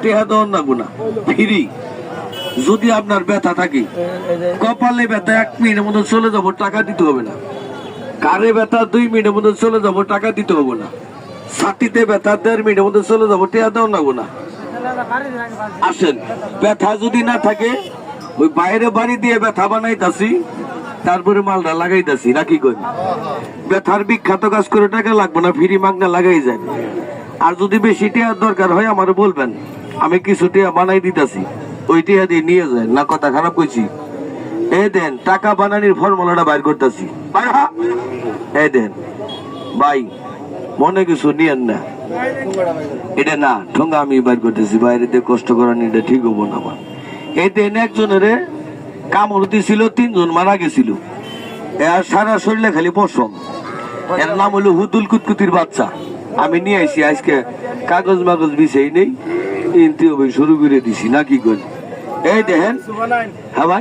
Free. যদি আপনার ব্যথা থাকে, কপালে ব্যথা 1 মিনিটের মধ্যে চলে যাবো, টাকা দিতে হবে না। কারে ব্যথা 2 মিনিটের মধ্যে চলে যাবো, টাকা দিতে হবে না। ছাতিতে ব্যথা 1.5 মিনিটের মধ্যে চলে যাবো, টেহা দেওয়া লাগবো না। আসেন, ব্যথা যদি না থাকে ওই বাইরে বাড়ি দিয়ে ব্যথা বানাইতাছি, তারপরে মালটা লাগাইতাছি নাকি কই। ব্যথার বিখ্যাত কাজ করে টাকা লাগবে না, ফ্রি মাগনা লাগাই যায়। আর যদি বেশি টেহার দরকার হয় আমার বলবেন, আমি কিছু টেহা বানাই দিতেছি, ওই টেহা দিয়ে নিয়ে যায় না। কথা খারাপ কইছি? এই দেন টাকা বানানির ফর্মুলাটা বাইর করতেছি। এই দেন ভাই, মনে কিছু নিয়েন না, এটা না ঠোঙ্গা আমি বাইর করতেছি। বাইরে দিয়ে কষ্ট করানি এটা ঠিক হবো না আমার। এই দেন একজনের কামড় দিছিল, 3 জন মারা গেছিল। আর সারা শরীরে খালি পশম। এর নাম হলো হুদুল কুতকুতির বাচ্চা। আমি নিয়ে আসি আজকে, কাগজ মাগজ বিছাই নেই, শুরু করে দিছি নাকি করি। এই দেখেন, হ্যাঁ ভাই।